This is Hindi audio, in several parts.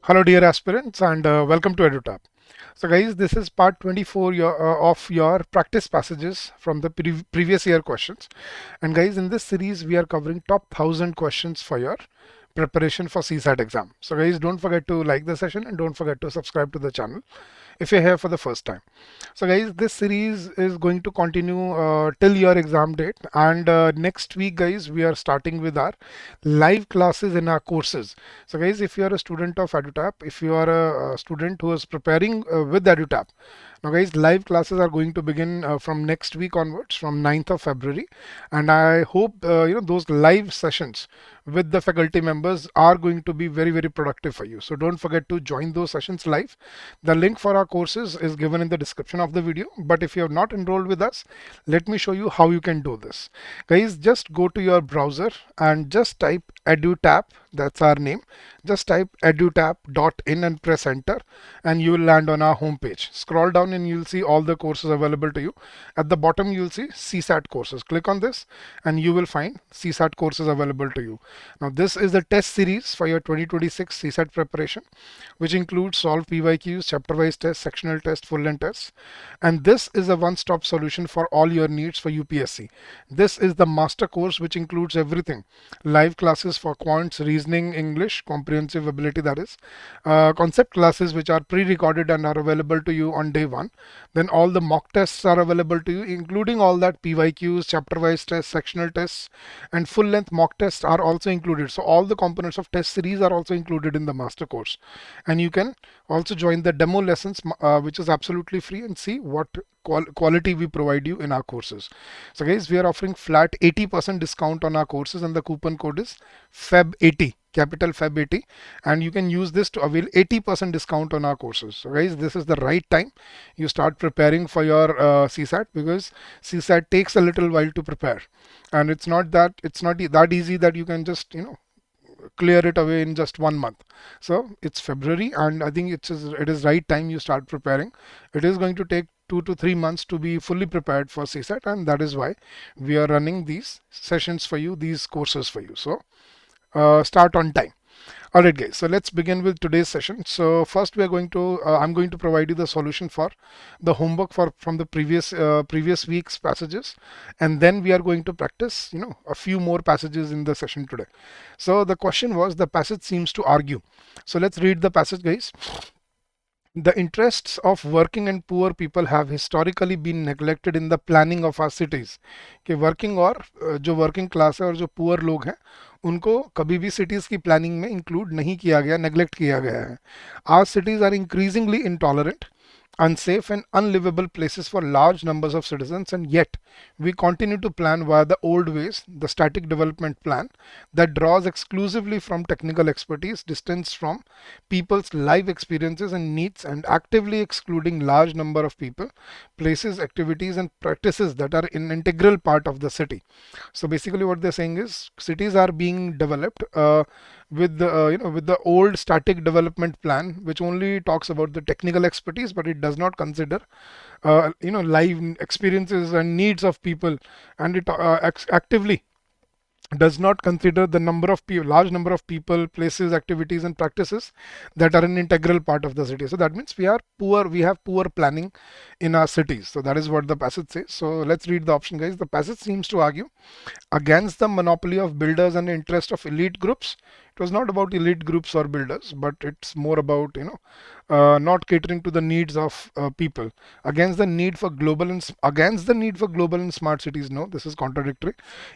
Hello dear aspirants and welcome to EduTap. So guys, this is part 24 of your practice passages from the previous year questions. And guys, in this series we are covering top 1000 questions for your preparation for CSAT exam. So guys, don't forget to like the session and don't forget to subscribe to the channel if you're here for the first time. So guys, this series is going to continue till your exam date, and next week guys we are starting with our live classes in our courses. So guys, if you are a student of EduTap, if you are a student who is preparing with EduTap, now guys, live classes are going to begin from next week onwards, from 9th of February, and I hope those live sessions with the faculty members are going to be very productive for you. So don't forget to join those sessions live. The link for our courses is given in the description of the video, but if you have not enrolled with us, let me show you how you can do this. Guys, just go to your browser and just type edutap, that's our name. Just type edutap.in and press enter, and you will land on our homepage. Scroll down and you'll see all the courses available to you. At the bottom you'll see CSAT courses. Click on this and you will find CSAT courses available to you. Now this is the test series for your 2026 CSAT preparation, which includes solved PYQs, chapter wise tests, sectional tests, full length tests, and this is a one-stop solution for all your needs for UPSC. This is the master course which includes everything: live classes for quants, reasoning, English, comprehensive ability, that is, concept classes which are pre-recorded and are available to you on day one. Then all the mock tests are available to you, including all that PYQs, chapter wise tests, sectional tests, and full length mock tests are also included. So all the components of test series are also included in the master course, and you can also join the demo lessons, which is absolutely free, and see what quality we provide you in our courses. So guys, we are offering flat 80% discount on our courses, and the coupon code is FEB80, capital FEB80, and you can use this to avail 80% discount on our courses. So guys, this is the right time you start preparing for your CSAT, because CSAT takes a little while to prepare, and it's not that easy that you can just clear it away in just 1 month. So it's February, and I think it is right time you start preparing. It is going to take 2 to 3 months to be fully prepared for CSAT, and that is why we are running these sessions for you, these courses for you. So start on time. Alright guys, so let's begin with today's session. So first we are going to I'm going to provide you the solution for the homework from the previous week's passages, and then we are going to practice a few more passages in the session today. So the question was, the passage seems to argue. So let's read the passage guys. The interests of working and poor people have historically been neglected in the planning of our cities. कि वर्किंग और जो वर्किंग क्लास है और जो पुअर लोग हैं उनको कभी भी सिटीज़ की प्लानिंग में इंक्लूड नहीं किया गया, नेग्लेक्ट किया गया है. Our cities are increasingly intolerant, unsafe and unlivable places for large numbers of citizens, and yet we continue to plan via the old ways, the static development plan that draws exclusively from technical expertise, distanced from people's life experiences and needs, and actively excluding large number of people, places, activities and practices that are an integral part of the city. So basically what they're saying is, cities are being developed with the with the old static development plan, which only talks about the technical expertise, but it does not consider live experiences and needs of people, and it actively does not consider the large number of people, places, activities and practices that are an integral part of the city. So that means we have poor planning in our cities. So that is what the passage says. So let's read the option guys. The passage seems to argue against the monopoly of builders and the interest of elite groups. It was not about elite groups or builders, but it's more about not catering to the needs of people. Against the need for global and smart cities. No, this is contradictory.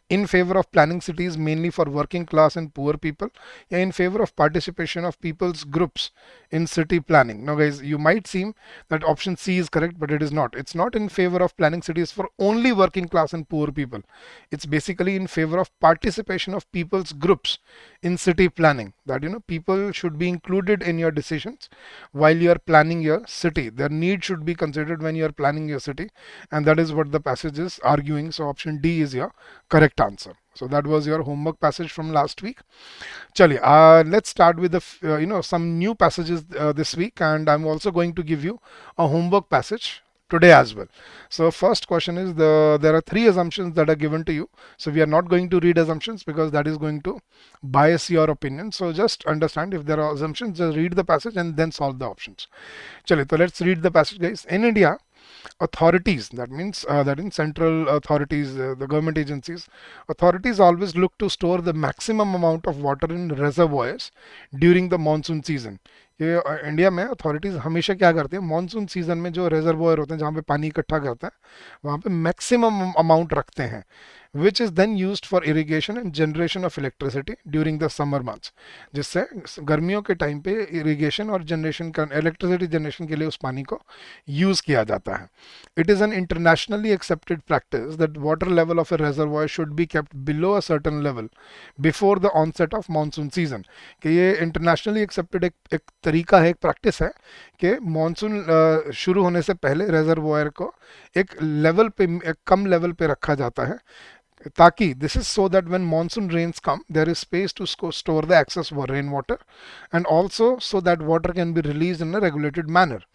In favor of planning cities mainly for working class and poor people. Yeah, in favor of participation of people's groups in city planning. Now guys, you might seem that option C is correct, but it is not. It's not in favor of planning cities for only working class and poor people. It's basically in favor of participation of people's groups in city planning, that people should be included in your decisions while you are planning your city. Their need should be considered when you are planning your city, and that is what the passage is arguing. So option D is your correct answer. So that was your homework passage from last week. Chaliye, let's start with some new passages this week, and I'm also going to give you a homework passage today as well. So first question is there are three assumptions that are given to you. So we are not going to read assumptions because that is going to bias your opinion. So just understand if there are assumptions, just read the passage and then solve the options. Chale, so let's read the passage, guys. In India, authorities, that means that in central authorities, the government agencies, authorities always look to store the maximum amount of water in reservoirs during the monsoon season. ये इंडिया में अथॉरिटीज़ हमेशा क्या करते हैं, मानसून सीजन में जो रेजर्वोयर होते हैं जहाँ पे पानी इकट्ठा करते हैं वहाँ पे मैक्सिमम अमाउंट रखते हैं, which is then used for irrigation and generation of electricity during the summer months, जिससे गर्मियों के टाइम पे इरिगेशन और जनरेशन का इलेक्ट्रिसिटी जनरेशन के लिए उस पानी को यूज़ किया जाता है. It is an internationally accepted practice that water level of a reservoir should be kept below a certain level before the onset of monsoon season. कि ये इंटरनेशनली एक्सेप्टेड एक तरीका है, एक प्रैक्टिस है कि मानसून शुरू होने से पहले रेजर्वोयर को एक लेवल पे, एक कम लेवल पे रखा जाता है, ताकि this is so that when monsoon rains come there is space to store the excess rain water and also so that water can be released in a regulated manner.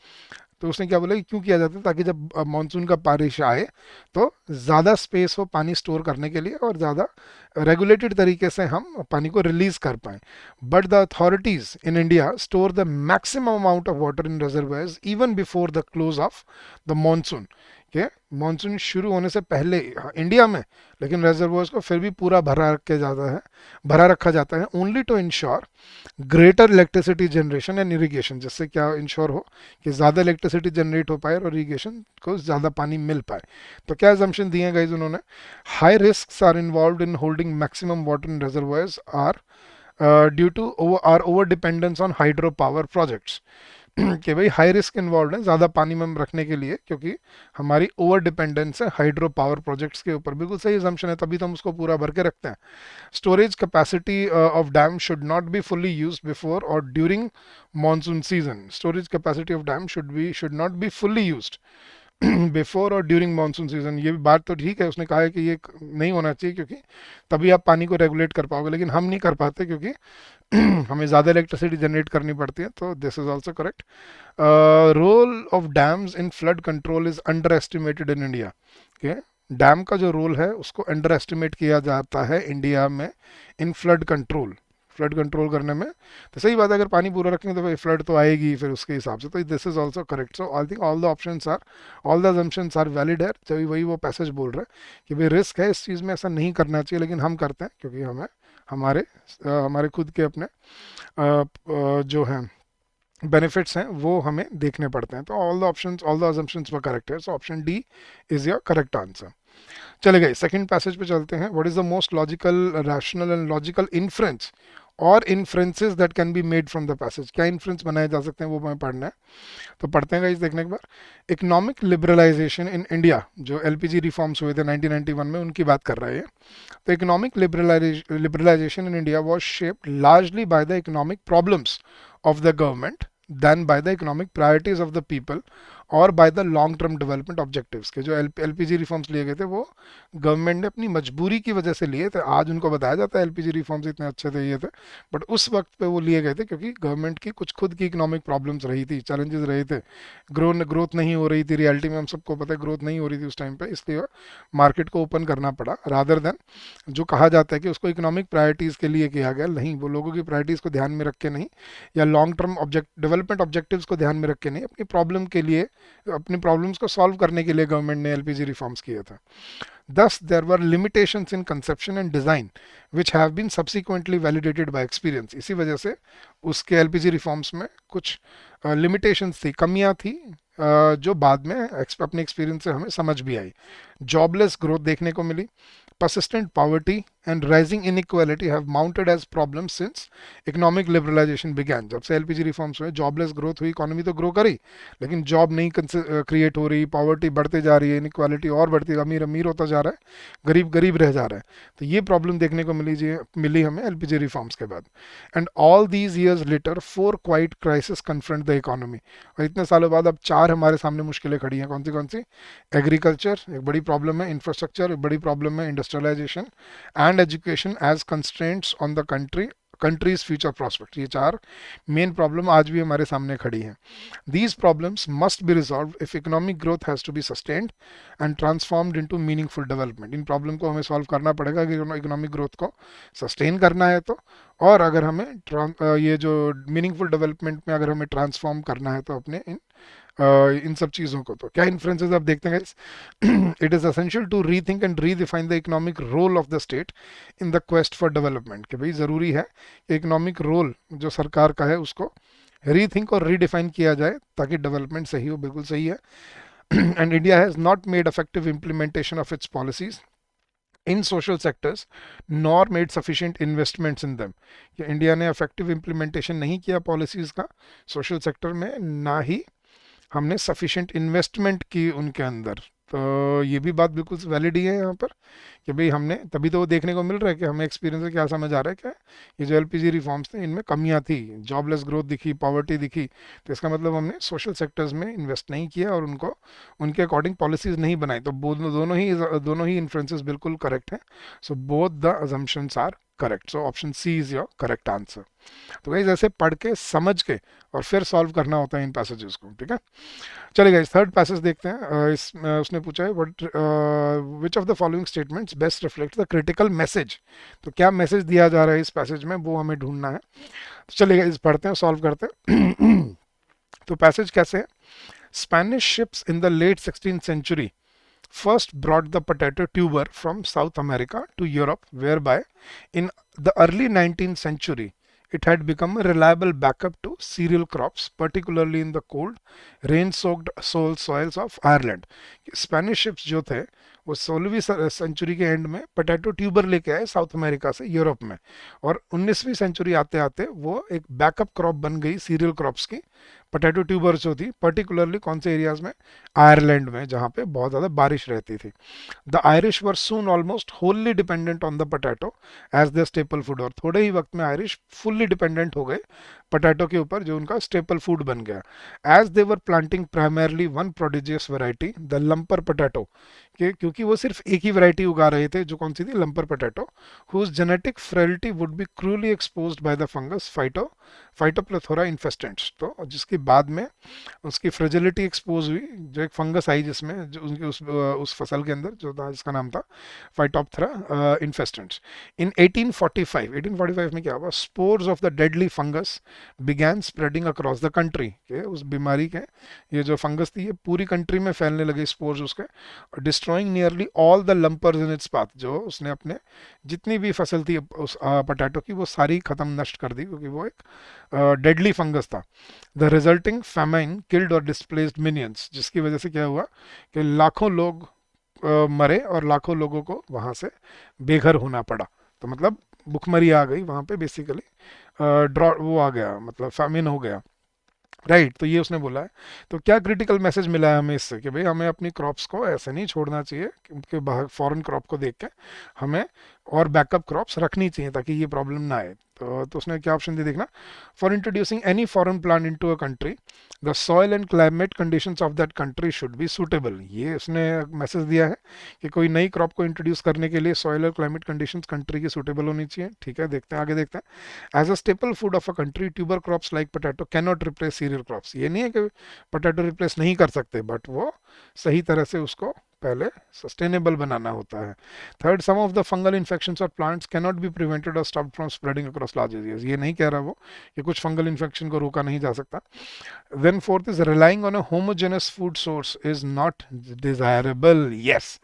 तो उसने क्या बोला कि क्यों किया जाता है, ताकि जब मानसून का बारिश आए तो ज़्यादा स्पेस हो पानी स्टोर करने के लिए और ज़्यादा रेगुलेटेड तरीके से हम पानी को रिलीज कर पाएँ. But the authorities in India store the maximum amount of water in reservoirs even before the close of the monsoon. के मानसून शुरू होने से पहले इंडिया में, लेकिन रेजर्वोयर्स को फिर भी पूरा भरा रखा जाता है only to ensure greater electricity generation and irrigation, जिससे क्या इंश्योर हो कि ज़्यादा इलेक्ट्रिसिटी जनरेट हो पाए और इरिगेशन को ज़्यादा पानी मिल पाए. तो क्या एजम्पशन दिए हैं गाइज उन्होंने, high risk are involve in holding maximum water in reservoirs are due to over dependence on hydro power projects. कि भाई हाई रिस्क इन्वॉल्व है ज़्यादा पानी में रखने के लिए, क्योंकि हमारी ओवर डिपेंडेंस है हाइड्रो पावर प्रोजेक्ट्स के ऊपर. बिल्कुल सही असम्पशन है, तभी तो हम उसको पूरा भर के रखते हैं. Storage capacity of dam should not be fully use before और during monsoon season. Storage capacity of dam should not be fully used before और ड्यूरिंग मानसून सीजन. ये बात तो ठीक है, उसने कहा है कि ये नहीं होना चाहिए क्योंकि तभी आप पानी को रेगुलेट कर पाओगे, लेकिन हम नहीं कर पाते क्योंकि हमें ज़्यादा इलेक्ट्रिसिटी जनरेट करनी पड़ती है. तो this is also correct. Role of dams in flood control is underestimated in India. Okay, dam का जो रोल है उसको अंडर एस्टिमेट किया जाता है इंडिया में इन फ्लड कंट्रोल करने में. तो सही बात है, अगर पानी पूरा रखेंगे तो भाई फ्लड तो आएगी फिर उसके हिसाब से. तो this is also correct. So I think all the options are, all the assumptions are valid है. जब वही वो पैसेज बोल रहा है कि भाई रिस्क है इस चीज़ में, ऐसा नहीं करना चाहिए, लेकिन हम करते हैं क्योंकि हमें हमारे खुद के अपने जो हैं बेनिफिट्स हैं वो हमें देखने पड़ते हैं. तो all the assumptions were correct है. So option D is your correct answer. चले गए सेकंड पैसेज पे चलते हैं. What is the most logical, rational and logical inference और inferences that can be made from the passage. क्या इन्फ्रेंस बनाए जा सकते हैं वो हमें पढ़ना है. तो पढ़ते हैं गाइस, देखने के बाद. इकोनॉमिक लिबरलाइजेशन इन इंडिया, जो एलपीजी रिफॉर्म्स हुए थे 1991 में, उनकी बात कर रहे हैं. तो economic liberalisation in India was shaped largely by the economic problems of the government then by the economic priorities of the people और by the long term development objectives. के जो एलपीजी रिफॉर्म्स लिए गए थे वो गवर्नमेंट ने अपनी मजबूरी की वजह से लिए थे. आज उनको बताया जाता है एलपीजी रिफॉर्म्स इतने अच्छे थे, ये थे, बट उस वक्त पे वो लिए गए थे क्योंकि गवर्नमेंट की कुछ खुद की इकोनॉमिक प्रॉब्लम्स रही थी, चैलेंजेस रहे थे. ग्रोथ नहीं हो रही थी, रियलिटी में हम सबको पता है ग्रोथ नहीं हो रही थी उस टाइम पे, इसलिए मार्केट को ओपन करना पड़ा. रादर देन जो कहा जाता है कि उसको इकोनॉमिक प्रायोरिटीज़ के लिए किया गया, नहीं, वो लोगों की प्रायोरिटीज़ को ध्यान में रख के नहीं, या लॉन्ग टर्म डेवलपमेंट ऑब्जेक्टिव्स को ध्यान में रख के नहीं, अपनी प्रॉब्लम के लिए, अपनी प्रॉब्लम्स को सॉल्व करने के लिए गवर्नमेंट ने एलपीजी रिफॉर्म्स किए थे. Thus, there were limitations in conception and design, which have been subsequently validated by experience. इसी वजह से उसके एलपीजी रिफॉर्म्स में कुछ लिमिटेशंस थी, कमियां थी, जो बाद में अपने एक्सपीरियंस से हमें समझ भी आई. जॉबलेस ग्रोथ देखने को मिली. persistent poverty and rising inequality have mounted as problems since economic liberalization began. जब से एलपीजी रिफॉर्म्स हुए, जॉबलेस ग्रोथ हुई, इकोनॉमी तो ग्रो करी लेकिन जॉब नहीं क्रिएट हो रही, पॉवर्टी बढ़ते जा रही है, इनक्वालिटी और बढ़ती, अमीर अमीर होता जा रहा है, गरीब गरीब रह जा रहा है. तो ये प्रॉब्लम देखने को मिली हमें एलपीजी रिफॉर्म्स के बाद. And all these years later 4 quite crisis confront the economy. और इतने सालों बाद अब 4 हमारे सामने मुश्किलें खड़ी हैं. कौन सी? एग्रीकल्चर एक बड़ी प्रॉब्लम है, इंफ्रास्ट्रक्चर एक बड़ी प्रॉब्लम है, industrialisation and education as constraints on the country's future prospects. ये चार मेन प्रॉब्लम आज भी हमारे सामने खड़ी हैं. These problems must be resolved if economic growth has to be sustained and transformed into meaningful development. In problem को हमें सॉल्व करना पड़ेगा कि इकोनॉमिक ग्रोथ को सस्टेन करना है तो, और अगर हमें ये जो मीनिंगफुल डेवलपमेंट में अगर हमें ट्रांसफॉर्म करना है तो अपने इन सब चीज़ों को. तो क्या इन्फ्लुएंसेस आप देखते हैं guys. It is essential to rethink and redefine the economic role of the state in the quest for development. कि भाई ज़रूरी है कि इकोनॉमिक रोल जो सरकार का है उसको रीथिंक और रीडिफाइन किया जाए ताकि डेवलपमेंट सही हो. बिल्कुल सही है. And India has not made effective implementation of its policies in social sectors nor made sufficient investments in them. India ने इफेक्टिव इम्प्लीमेंटेशन नहीं किया पॉलिसीज़ का सोशल सेक्टर में, ना ही हमने सफिशिएंट इन्वेस्टमेंट की उनके अंदर. तो ये भी बात बिल्कुल वैलिड ही है यहाँ पर कि भाई हमने, तभी तो वो देखने को मिल रहा है कि हमें एक्सपीरियंस से क्या समझ आ रहा है, क्या ये जो एलपीजी रिफॉर्म्स थे इनमें कमियां थी, जॉबलेस ग्रोथ दिखी, पॉवर्टी दिखी. तो इसका मतलब हमने सोशल सेक्टर्स में इन्वेस्ट नहीं किया और उनको उनके अकॉर्डिंग पॉलिसीज नहीं बनाई. तो दोनों ही इन्फ्लुएंसेस बिल्कुल करेक्ट हैं. So both the assumptions are correct. So option C is your correct answer. तो गाइस ऐसे पढ़ के समझ के और फिर सॉल्व करना होता है इन पैसेजेस को. ठीक है, चलिए गाइस थर्ड पैसेज देखते हैं. उसने पूछा है what which of the following statements best reflect the critical message. तो क्या मैसेज दिया जा रहा है इस पैसेज में, वो हमें ढूंढना है. तो चलिए गाइस पढ़ते हैं, सॉल्व करते हैं. तो पैसेज कैसे है. Spanish ships in the late 16th century first brought the potato tuber from South America to Europe, whereby in the early 19th century it had become a reliable backup to cereal crops, particularly in the cold, rain-soaked soils of Ireland. Spanish ships जो थे वो 16वीं सेंचुरी के एंड में पोटैटो ट्यूबर लेके आए साउथ अमेरिका से यूरोप में, और 19वीं सेंचुरी आते आते वो एक बैकअप क्रॉप बन गई सीरियल क्रॉप्स की. पोटैटो ट्यूबर्स जो थी पर्टिकुलरली कौन से एरियाज में, आयरलैंड में, जहाँ पे बहुत ज़्यादा बारिश रहती थी. The Irish were soon almost wholly dependent on the potato as the staple food. और थोड़े ही वक्त में आयरिश फुल्ली डिपेंडेंट हो गए पोटैटो के ऊपर, जो उनका स्टेपल फूड बन गया. As they were planting primarily one prodigious variety the lumper potato, क्योंकि वो सिर्फ एक ही वैरायटी उगा रहे थे जो कौन सी थी, lumper potato, whose genetic frailty would be cruelly exposed by the fungus phytophthora infestans. तो जिसकी बाद में उसकी फ्रेजिलिटी एक्सपोज हुई, जो एक फंगस आई जिसमें, जो उनके उस फसल के अंदर जो था, जिसका नाम था फाइटोप्थेरा इन्फेस्टेंट्स. इन 1845 में क्या हुआ, spores of the deadly fungus began spreading across the country. के उस बीमारी के, ये जो फंगस थी ये पूरी कंट्री में फैलने लगे स्पोर्स उसके, destroying nearly all the lumpers in its path. जो उसने अपने जितनी भी फसल थी उस पोटैटो की वो सारी खत्म नष्ट कर दी, क्योंकि वो एक डेडली फंगस था. द रिजल्टिंग फैमाइन किल्ड और डिस्प्लेस्ड मिनियंस, जिसकी वजह से क्या हुआ कि लाखों लोग मरे और लाखों लोगों को वहाँ से बेघर होना पड़ा. तो मतलब भुखमरी आ गई वहाँ पे, बेसिकली ड्रॉट वो आ गया, मतलब फैमिन हो गया. राइट, तो ये उसने बोला है. तो क्या क्रिटिकल मैसेज मिला है हमें इससे, कि भाई हमें अपनी क्रॉप्स को ऐसे नहीं छोड़ना चाहिए, क्योंकि बाहर फॉरेन क्रॉप को देख के हमें और बैकअप क्रॉप्स रखनी चाहिए ताकि ये प्रॉब्लम ना आए. तो उसने क्या ऑप्शन दिया देखना. For introducing any foreign plant into a country the soil and climate conditions of that country should be suitable. ये उसने मैसेज दिया है कि कोई नई क्रॉप को इंट्रोड्यूस करने के लिए सॉइल और क्लाइमेट कंडीशंस कंट्री की सूटेबल होनी चाहिए. ठीक है, देखते हैं आगे देखते हैं. As a staple food of a country tuber crops like potato can not replace cereal crops. ये नहीं है कि पोटैटो रिप्लेस नहीं कर सकते, बट वो सही तरह से उसको पहले सस्टेनेबल बनाना होता है. Third, some of the fungal infections और plants can not be prevented और stopped from spreading across large areas. ये नहीं कह रहा वो कि कुछ फंगल इन्फेक्शन को रोका नहीं जा सकता. Then fourth is relying on a homogenous food source is not desirable. Yes,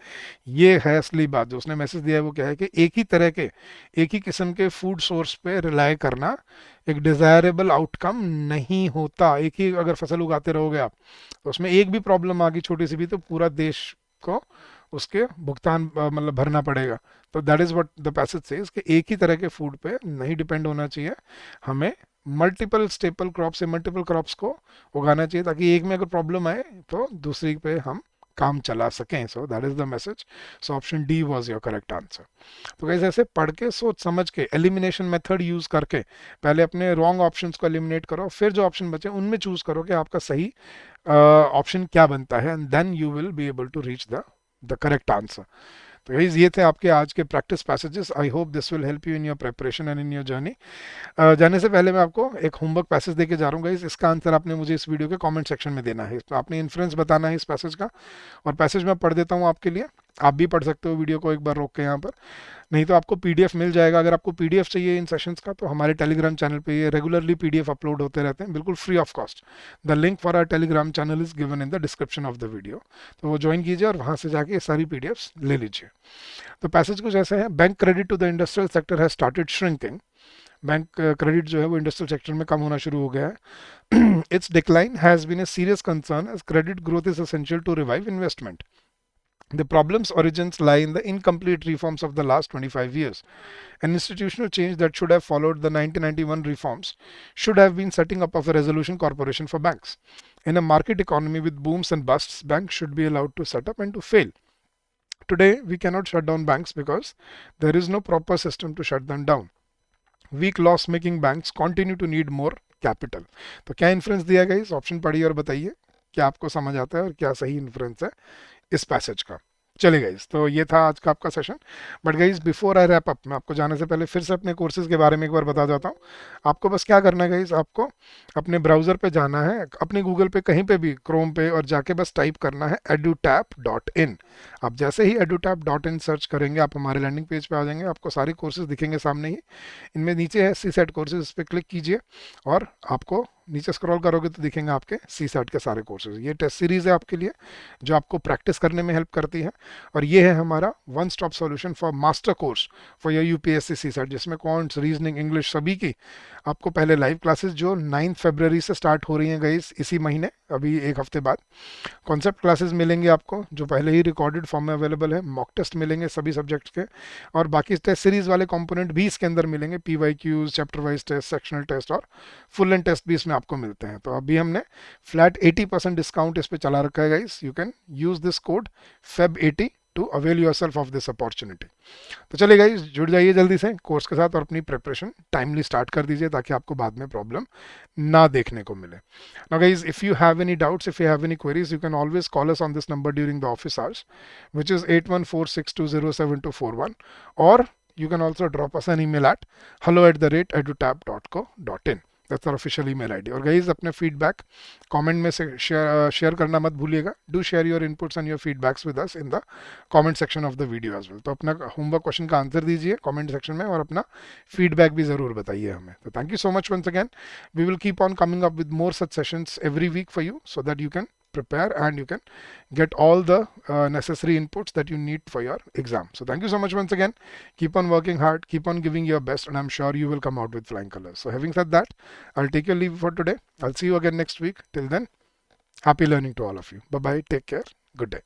ये है असली बात. जो उसने मैसेज दिया है वो क्या है कि एक ही किस्म के फूड सोर्स पे रिलाई करना एक डिजायरेबल आउटकम नहीं होता. एक ही अगर फसल उगाते रहोगे आप, तो उसमें एक भी प्रॉब्लम आ गई छोटी सी भी, तो पूरा देश को उसके भुगतान मतलब भरना पड़ेगा. तो that is what the passage says कि एक ही तरह के फूड पे नहीं डिपेंड होना चाहिए, हमें मल्टीपल स्टेपल क्रॉप से मल्टीपल क्रॉप्स को उगाना चाहिए, ताकि एक में अगर प्रॉब्लम आए तो दूसरी पे हम काम चला सकें. So that is the message. So option D was your correct answer. तो गाइस ऐसे पढ़ के सोच समझ के एलिमिनेशन मेथड यूज करके पहले अपने रॉन्ग ऑप्शंस को एलिमिनेट करो, फिर जो ऑप्शन बचे उनमें चूज करो कि आपका सही ऑप्शन क्या बनता है, and then you will be able to reach the correct answer. तो गाइस ये थे आपके आज के practice passages. I hope this will help you in your preparation and in your journey. जाने से पहले मैं आपको एक होमवर्क पैसेज देके जा रहा हूँ गाइस। इसका आंसर आपने मुझे इस वीडियो के कमेंट सेक्शन में देना है। तो आपने इन्फ्लुएंस बताना है इस पैसेज का, और पैसेज मैं पढ़ देता हूँ आपके लिए। आप भी पढ़ सकते हो वीडियो को एक बार रोक के यहाँ पर, नहीं तो आपको पीडीएफ मिल जाएगा। अगर आपको पीडीएफ चाहिए इन सेशंस का तो हमारे टेलीग्राम चैनल पे ये रेगुलरली पीडीएफ अपलोड होते रहते हैं, बिल्कुल free of cost. The link for our Telegram channel is given in the description of the video. तो वो ज्वाइन कीजिए और वहाँ से जाके ये सारी पीडीएफ्स ले लीजिए। तो पैसेज कुछ ऐसे है, bank credit to the industrial sector has started shrinking. Bank credit जो है वो इंडस्ट्रियल सेक्टर में कम होना शुरू हो गया है। Its decline has been a serious concern as credit growth is essential to revive investment. The problem's origins lie in the incomplete reforms of the last 25 years. An institutional change that should have followed the 1991 reforms should have been setting up of a resolution corporation for banks. In a market economy with booms and busts, banks should be allowed to set up and to fail. Today, we cannot shut down banks because there is no proper system to shut them down. Weak loss making banks continue to need more capital. तो क्या इन्फ्लुएंस दिया गया इस ऑप्शन पढ़िए और बताइए क्या आपको समझ आता है और क्या सही इन्फ्लुएंस है इस पैसेज का। चलिए गाइज, तो ये था आज का आपका session. But guys before I wrap up, मैं आपको जाने से पहले फिर से अपने कोर्सेज के बारे में एक बार बता देता हूँ। आपको बस क्या करना है गाइज, आपको अपने ब्राउज़र पे जाना है, अपने गूगल पे कहीं पे भी, क्रोम पे, और जाके बस टाइप करना है edutap.in। आप जैसे ही edutap.in सर्च करेंगे आप हमारे लैंडिंग पेज पे आ जाएंगे, आपको सारे कोर्सेज दिखेंगे सामने ही। इनमें नीचे है सी सेट कोर्सेज, इस पर क्लिक कीजिए और आपको नीचे स्क्रॉल करोगे तो दिखेंगे आपके सी सेट के सारे कोर्सेज। ये टेस्ट सीरीज़ है आपके लिए जो आपको प्रैक्टिस करने में हेल्प करती है, और ये है हमारा one stop solution for master course for your UPSC CSAT, जिसमें क्वांट्स, रीजनिंग, इंग्लिश सभी की आपको पहले लाइव क्लासेस जो 9 फरवरी से स्टार्ट हो रही हैं गाइस, इसी महीने, अभी एक हफ्ते बाद कॉन्सेप्ट क्लासेस मिलेंगे आपको जो पहले ही रिकॉर्डेड फॉर्म में अवेलेबल है, मॉक टेस्ट मिलेंगे सभी सब्जेक्ट्स के, और बाकी टेस्ट सीरीज वाले कंपोनेंट भी इसके अंदर मिलेंगे, PYQs, chapter wise test, sectional test और फुल लेंथ टेस्ट भी इसमें आपको मिलते हैं। तो अभी हमने फ्लैट 80% डिस्काउंट इस पे चला रखा है guys. You can use this code FEB80 to avail yourself of this opportunity. तो चलिए गाइस, जुड़ जाइए जल्दी से कोर्स के साथ और अपनी प्रिपरेशन टाइमली स्टार्ट कर दीजिए ताकि आपको बाद में प्रॉब्लम ना देखने को मिले। Now guys, if you have any doubts, if you have any queries, you can always call us on this number during the office hours, which is 8146207241, or you can also drop us an email at hello@edutap.co.in. That's our official email ID. और गाइज अपने फीडबैक कमेंट में से शेयर करना मत भूलिएगा। Do share your inputs and your feedbacks with us in the comment section of the video as well. तो अपना होमवर्क क्वेश्चन का आंसर दीजिए कमेंट सेक्शन में और अपना फीडबैक भी ज़रूर बताइए हमें। तो thank you so much once again. We will keep on coming up with more such sessions every week for you so that you can prepare and you can get all the necessary inputs that you need for your exam. So thank you so much once again. Keep on working hard, keep on giving your best, and I'm sure you will come out with flying colors. So having said that, I'll take your leave for today. I'll see you again next week. Till then, happy learning to all of you. Bye bye, take care, good day.